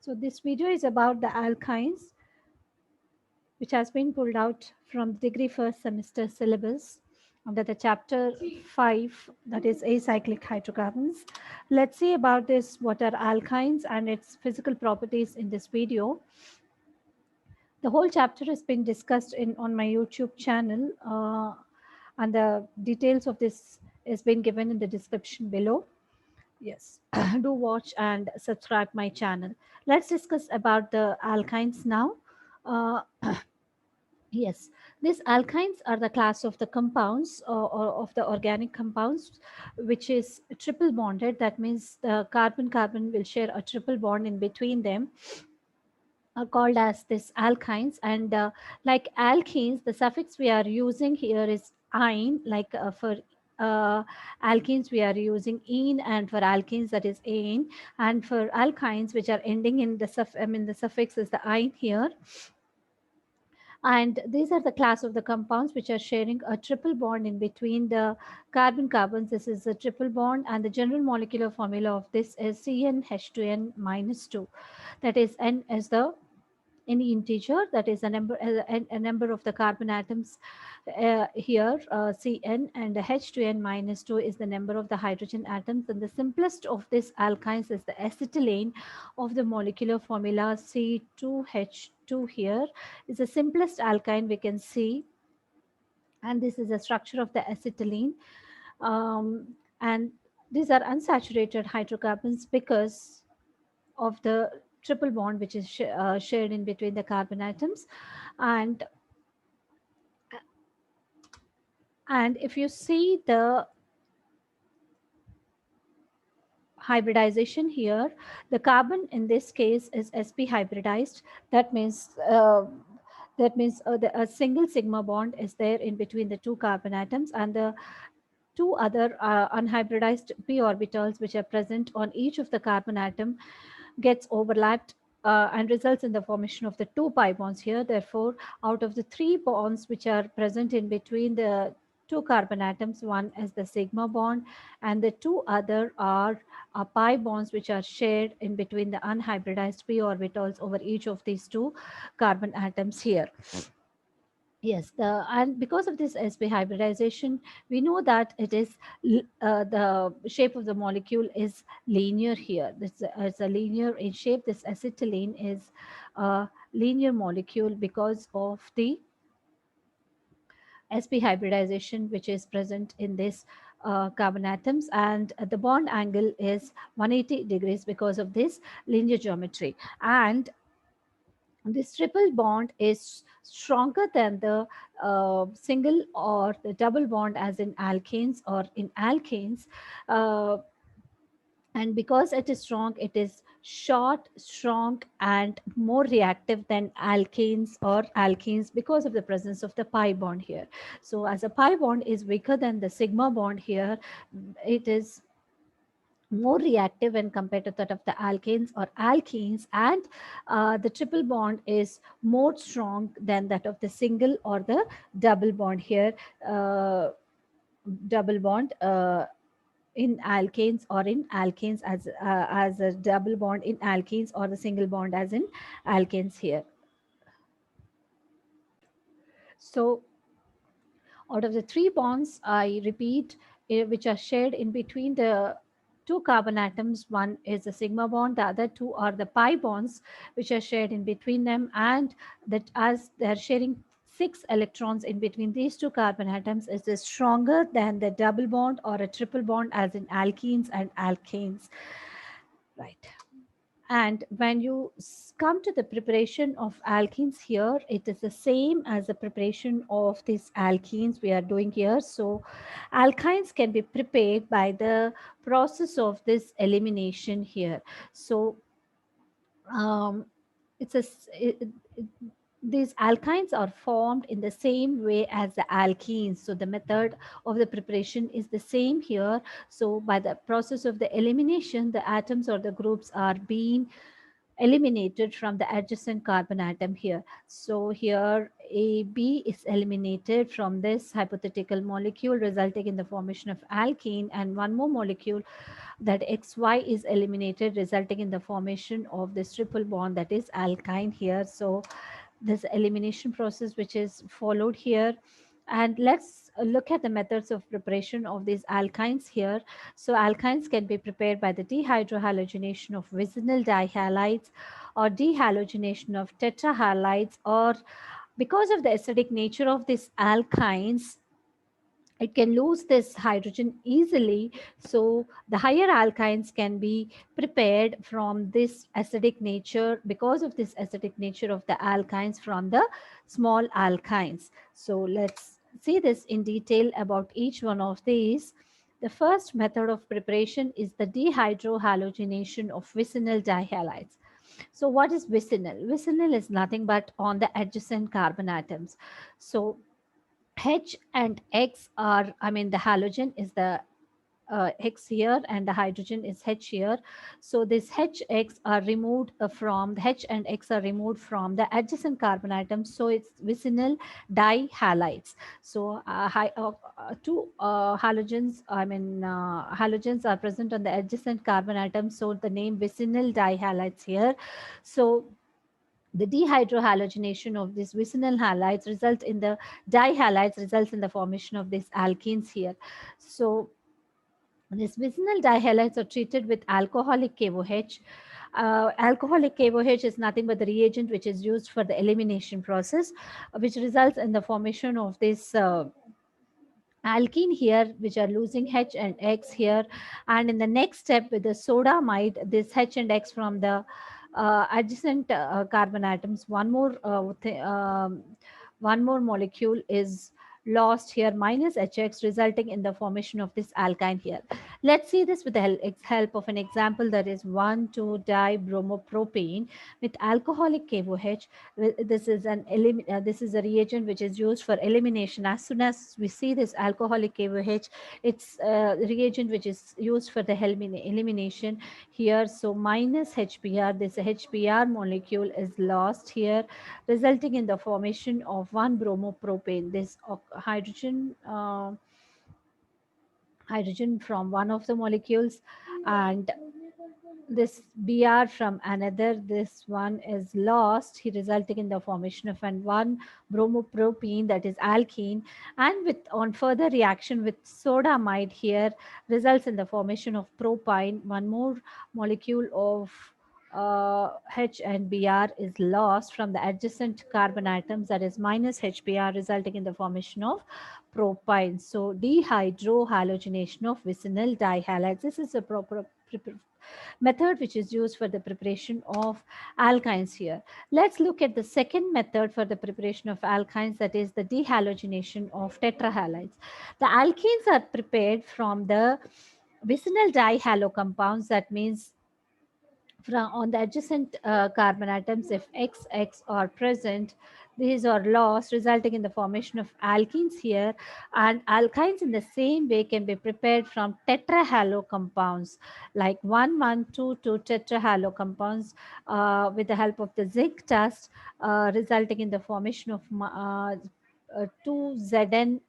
So this video is about the alkynes, which has been pulled out from the degree first semester syllabus under the chapter 5, that is acyclic hydrocarbons. Let's see about this, what are alkynes and its physical properties in this video. The whole chapter has been discussed on my YouTube channel, and the details of this is been given in the description below. Yes, do watch and subscribe my channel. Let's discuss about the alkynes now. Uh, yes, these alkynes are the class of the compounds or of the organic compounds, which is triple bonded. That means the carbon-carbon will share a triple bond in between them, are called as this alkynes. And like alkenes, the suffix we are using here is "-ine", like for alkenes we are using "-ine", and for alkenes that is "-ane", and for alkynes which are ending in the suffix is the "-ine" here. And these are the class of the compounds which are sharing a triple bond in between the carbon carbons. This is a triple bond, and the general molecular formula of this is CnH2n minus 2. That is, N as the any integer, that is a number of the carbon atoms here, Cn, and the H2n minus 2 is the number of the hydrogen atoms. And the simplest of this alkynes is the acetylene of the molecular formula C2H2 here is the simplest alkyne we can see. And this is the structure of the acetylene. And these are unsaturated hydrocarbons because of the triple bond which is shared in between the carbon atoms. And if you see the hybridization here, the carbon in this case is sp hybridized. That means a single sigma bond is there in between the two carbon atoms, and the two other unhybridized p orbitals which are present on each of the carbon atom gets overlapped and results in the formation of the two pi bonds here. Therefore, out of the three bonds which are present in between the two carbon atoms, one is the sigma bond, and the two other are pi bonds which are shared in between the unhybridized p orbitals over each of these two carbon atoms here. Yes, and because of this sp hybridization, we know that it is the shape of the molecule is linear here. It's a linear in shape. This acetylene is a linear molecule because of the sp hybridization which is present in this carbon atoms, and the bond angle is 180 degrees because of this linear geometry. And this triple bond is stronger than the single or the double bond as in alkanes or in alkanes. Uh, and because it is strong, it is short, strong, and more reactive than alkanes or alkenes because of the presence of the pi bond here. So as a pi bond is weaker than the sigma bond here, it is more reactive when compared to that of the alkanes or alkenes, and the triple bond is more strong than that of the single or the double bond here. Double bond in alkanes or in alkanes as a double bond in alkenes, or the single bond as in alkanes here. So out of the three bonds, I repeat, which are shared in between the two carbon atoms, one is the sigma bond, the other two are the pi bonds which are shared in between them, and that as they're sharing 6 electrons in between these two carbon atoms is stronger than the double bond or a triple bond as in alkenes and alkanes. Right. And when you come to the preparation of alkenes here, it is the same as the preparation of these alkenes we are doing here. So alkynes can be prepared by the process of this elimination here. So it's a these alkynes are formed in the same way as the alkenes. So the method of the preparation is the same here. So by the process of the elimination, the atoms or the groups are being eliminated from the adjacent carbon atom here. So here AB is eliminated from this hypothetical molecule, resulting in the formation of alkene, and one more molecule, that XY, is eliminated, resulting in the formation of this triple bond, that is alkyne here. So this elimination process which is followed here. And let's look at the methods of preparation of these alkynes here. So alkynes can be prepared by the dehydrohalogenation of vicinal dihalides or dehalogenation of tetrahalides, or because of the acidic nature of these alkynes, it can lose this hydrogen easily. So the higher alkynes can be prepared from this acidic nature, because of this acidic nature of the alkynes, from the small alkynes. So let's see this in detail about each one of these. The first method of preparation is the dehydrohalogenation of vicinal dihalides. So what is vicinal? Vicinal is nothing but on the adjacent carbon atoms. So H and X are, I mean, the halogen is the X here and the hydrogen is H here. So this HX are removed from the H and X are removed from the adjacent carbon atoms. So it's vicinal dihalides. So two halogens, halogens are present on the adjacent carbon atoms. So the name vicinal dihalides here. So the dehydrohalogenation of these vicinal halides result in the dihalides results in the formation of these alkenes here. So these vicinal dihalides are treated with alcoholic KOH. Alcoholic KOH is nothing but the reagent which is used for the elimination process, which results in the formation of this alkene here, which are losing H and X here. And in the next step with the sodamide, this H and X from the adjacent carbon atoms, one more molecule is lost here, minus HX, resulting in the formation of this alkyne here. Let's see this with the help of an example, that is 1,2-dibromopropane with alcoholic KOH. This is a reagent which is used for elimination. As soon as we see this alcoholic KOH, it's a reagent which is used for the elimination here. So minus HBr, this HBr molecule is lost here, resulting in the formation of 1-bromopropane. This hydrogen from one of the molecules, and this Br from another, this one is lost, resulting in the formation of an 1-bromopropene, that is alkene, and with on further reaction with sodamide here results in the formation of propyne. One more molecule of H and Br is lost from the adjacent carbon atoms, that is minus HBr, resulting in the formation of propyne. So dehydrohalogenation of vicinal dihalides. This is a proper method which is used for the preparation of alkynes here. Let's look at the second method for the preparation of alkynes, that is the dehalogenation of tetrahalides. The alkenes are prepared from the vicinal dihalo compounds, that means from on the adjacent carbon atoms. If XX are present, these are lost, resulting in the formation of alkenes here. And alkynes in the same way can be prepared from tetrahalo compounds, like 1,1,2,2 tetrahalo compounds, with the help of the zinc dust, resulting in the formation of 2Zn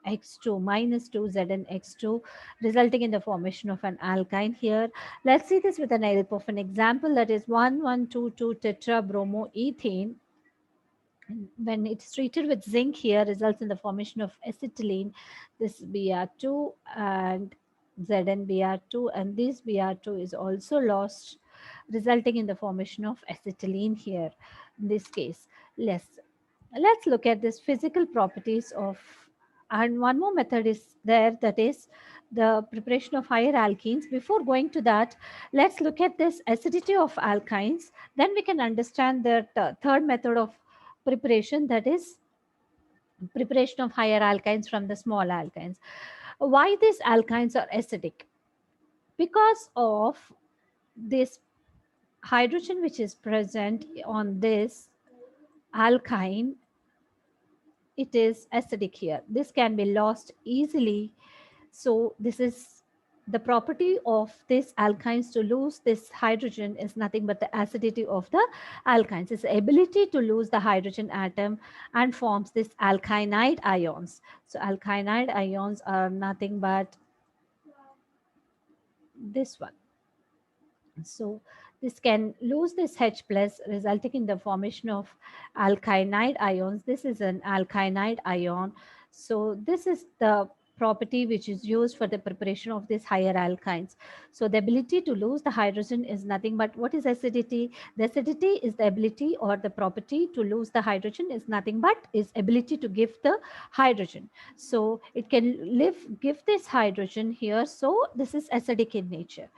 X2 minus 2Zn resulting in the formation of an alkyne here. Let's see this with an help of an example, that is 1,1,2,2 tetrabromoethane. When it's treated with zinc here, results in the formation of acetylene, this Br2 and ZnBr2, and this Br2 is also lost, resulting in the formation of acetylene here. In this case, let's look at this physical properties of, and one more method is there, that is the preparation of higher alkenes. Before going to that, let's look at this acidity of alkynes, then we can understand the third method of preparation, that is preparation of higher alkynes from the small alkynes. Why these alkynes are acidic? Because of this hydrogen which is present on this alkyne, it is acidic here. This can be lost easily. So this is the property of this alkynes to lose this hydrogen is nothing but the acidity of the alkynes. Its ability to lose the hydrogen atom and forms this alkynide ions. So alkynide ions are nothing but this one. So this can lose this H plus, resulting in the formation of alkynide ions. This is an alkynide ion. So this is the property which is used for the preparation of these higher alkynes. So the ability to lose the hydrogen is nothing but, what is acidity? The acidity is the ability or the property to lose the hydrogen is nothing but is ability to give the hydrogen. So it can give this hydrogen here. So this is acidic in nature.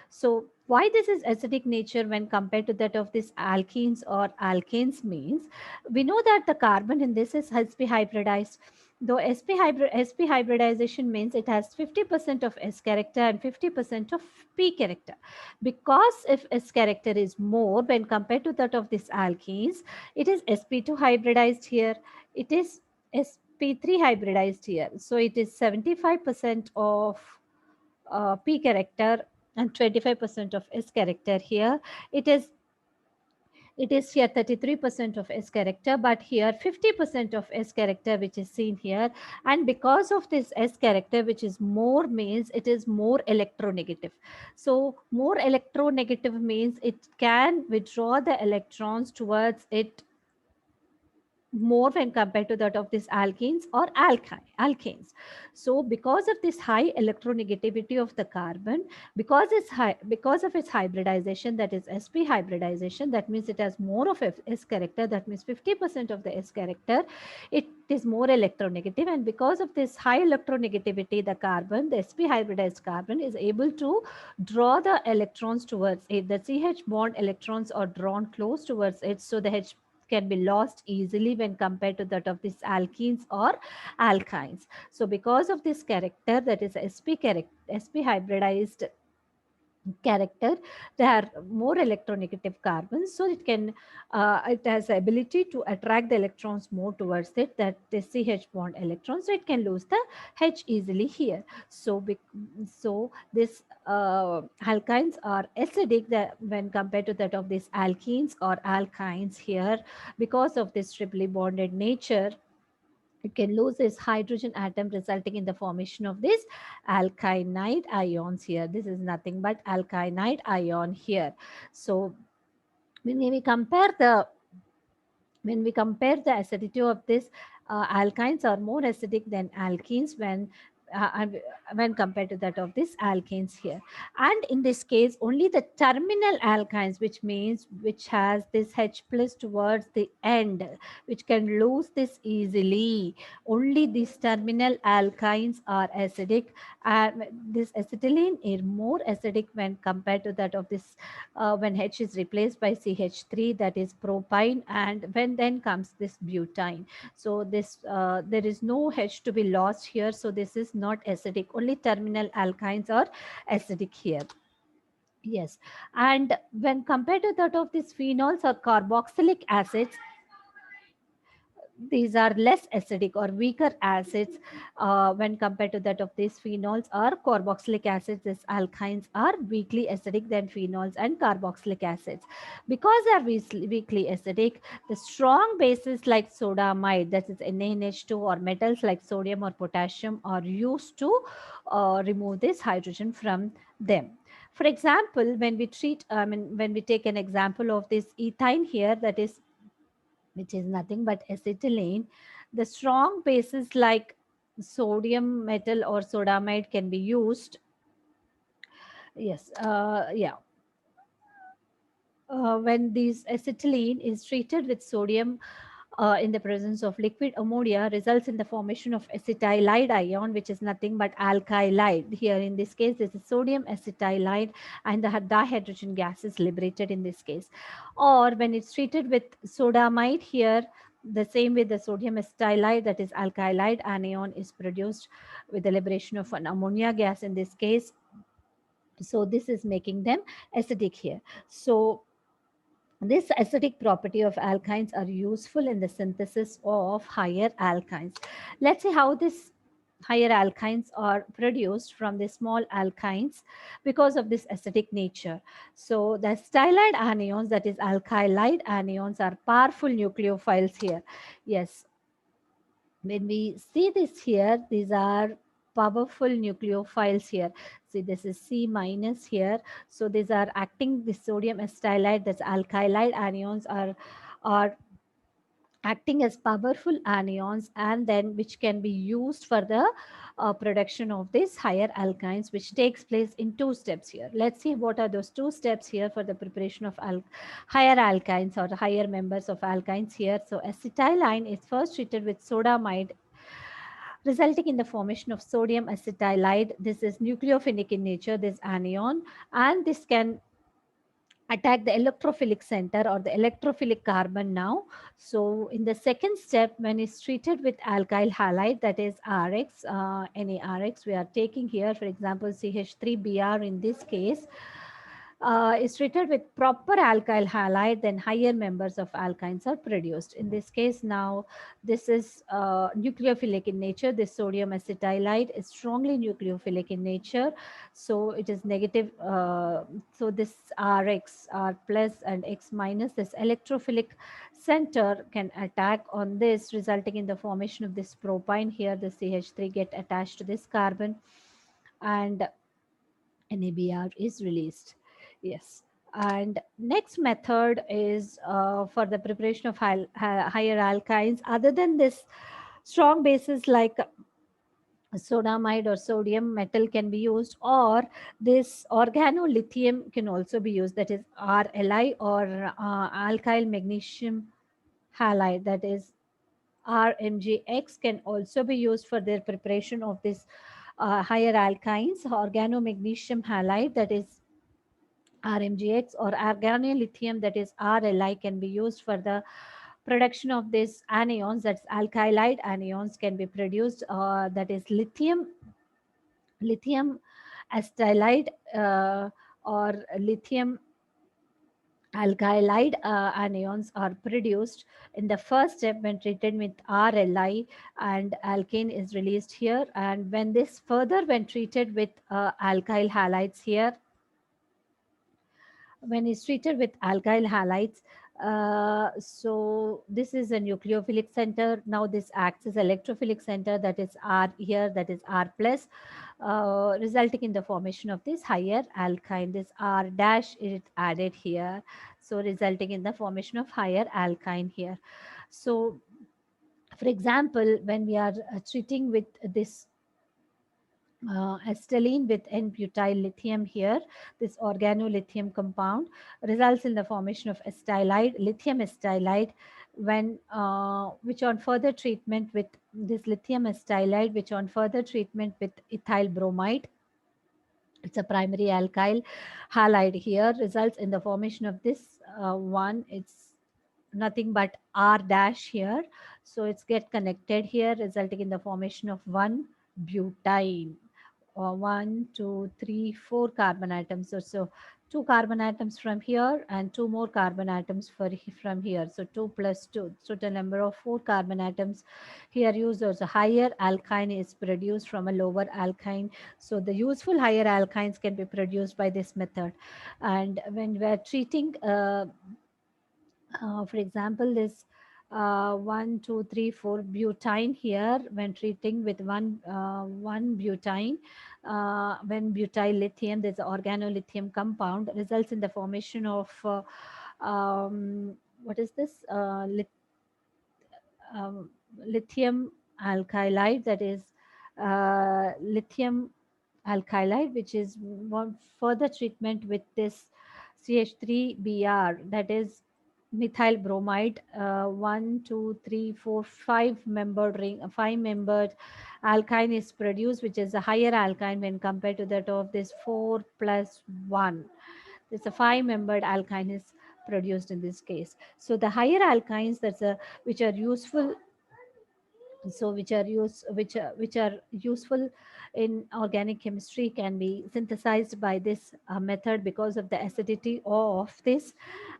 So why this is acidic nature when compared to that of this alkenes or alkanes means, we know that the carbon in this is sp hybridized. Though sp hybridization means it has 50% of S character and 50% of P character. Because if S character is more when compared to that of this alkenes, it is sp2 hybridized here. It is sp3 hybridized here. So it is 75% of P character and 25% of S character here. It is here 33% of S character, but here 50% of S character, which is seen here. And because of this S character, which is more, means it is more electronegative. So more electronegative means it can withdraw the electrons towards it more when compared to that of these alkenes or alkanes. So because of this high electronegativity of the carbon, because of its hybridization, that is sp hybridization, that means it has more of S character, that means 50% of the S character, it is more electronegative. And because of this high electronegativity, the carbon, the sp hybridized carbon, is able to draw the electrons towards it. The CH bond electrons are drawn close towards it, so the H can be lost easily when compared to that of these alkenes or alkynes. So because of this character, that is sp hybridized character, they are more electronegative carbons, so it has the ability to attract the electrons more towards it, that the CH bond electrons, so it can lose the H easily here. So this alkynes are acidic when compared to that of these alkenes or alkynes here. Because of this triply bonded nature, it can lose its hydrogen atom, resulting in the formation of this alkynide ions here. This is nothing but alkynide ion here. So when we compare the acidity of this, alkynes are more acidic than alkenes when compared to that of this alkanes here. And in this case, only the terminal alkynes, which has this H plus towards the end, which can lose this easily, only these terminal alkynes are acidic. This acetylene is more acidic when compared to that of this when H is replaced by CH3, that is propine, and when then comes this butane. So this there is no H to be lost here, so this is not acidic. Only terminal alkynes are acidic here. Yes, and when compared to that of these phenols or carboxylic acids, these are less acidic or weaker acids when compared to that of these phenols or carboxylic acids. These alkynes are weakly acidic than phenols and carboxylic acids. Because they are weakly acidic, the strong bases like sodamide, that is NaNH2, or metals like sodium or potassium are used to remove this hydrogen from them. For example, when we take an example of this ethyne here, that is, which is nothing but acetylene, the strong bases like sodium metal or sodamide can be used. Yes, yeah. When this acetylene is treated with sodium in the presence of liquid ammonia, results in the formation of acetylide ion, which is nothing but alkylide. Here in this case, this is sodium acetylide, and the dihydrogen gas is liberated in this case. Or when it's treated with sodamide, here the same with the sodium acetylide, that is alkylide anion, is produced with the liberation of an ammonia gas in this case. So this is making them acidic here. So this acidic property of alkynes are useful in the synthesis of higher alkynes. Let's see how this higher alkynes are produced from the small alkynes because of this acidic nature. So the stylide anions, that is alkylide anions, are powerful nucleophiles here. Yes, when we see this here, these are powerful nucleophiles here. See, this is C minus here. So these are acting, the sodium acetylide, that's alkylide anions are acting as powerful anions, and then which can be used for the production of these higher alkynes, which takes place in two steps here. Let's see what are those two steps here for the preparation of higher alkynes or higher members of alkynes here. So acetylene is first treated with sodamide, resulting in the formation of sodium acetylide. This is nucleophilic in nature, this anion, and this can attack the electrophilic center or the electrophilic carbon now. So in the second step, when it's treated with alkyl halide, that is Rx, any Rx we are taking here, for example, CH3Br in this case, is treated with proper alkyl halide, then higher members of alkynes are produced. In this case now, this is nucleophilic in nature. This sodium acetylide is strongly nucleophilic in nature. So it is negative. So this Rx, R plus and X minus, this electrophilic center can attack on this, resulting in the formation of this propyne here. The CH3 get attached to this carbon, and NABR is released. Yes. And next method is for the preparation of higher alkynes. Other than this, strong bases like sodamide or sodium metal can be used, or this organolithium can also be used, that is RLI, or alkyl magnesium halide, that is RMGX, can also be used for their preparation of this higher alkynes. Organomagnesium halide, that is RMGX, or organolithium, that is RLI, can be used for the production of these anions, that's alkylide anions can be produced, that is lithium acetylide, or lithium alkylide anions are produced in the first step when treated with RLI, and alkane is released here. And when this further, when treated with alkyl halides here, when it's treated with alkyl halides, so this is a nucleophilic center. Now this acts as electrophilic center, that is R here, that is R plus, resulting in the formation of this higher alkyne. This R dash is added here, so resulting in the formation of higher alkyne here. So for example, when we are treating with this acetylene with N-butyl lithium here, this organolithium compound results in the formation of acetylide, lithium acetylide, when which on further treatment with this lithium acetylide, which on further treatment with ethyl bromide, it's a primary alkyl halide here, results in the formation of this one. It's nothing but R dash here. So it's get connected here, resulting in the formation of one butane. One, two, three, four carbon atoms. So two carbon atoms from here and two more carbon atoms from here. So 2 plus 2. So the number of 4 carbon atoms here used. Also higher alkyne is produced from a lower alkyne. So the useful higher alkynes can be produced by this method. And when we are treating for example, this 1, 2, 3, 4 butane here, when treating with one butane, when butyl lithium, there's an organolithium compound, results in the formation of what is this? Lithium alkylide, that is lithium alkylide, which is one further treatment with this CH3Br, that is methyl bromide, 1, 2, 3, 4, 5 membered ring, 5 membered alkyne is produced, which is a higher alkyne when compared to that of this 4 plus 1. It's a 5 membered alkyne is produced in this case. So the higher alkynes, that's a which are useful, so which are useful in organic chemistry, can be synthesized by this method because of the acidity of this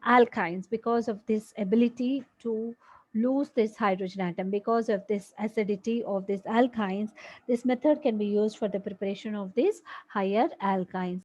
alkynes, because of this ability to lose this hydrogen atom. Because of this acidity of these alkynes, this method can be used for the preparation of these higher alkynes.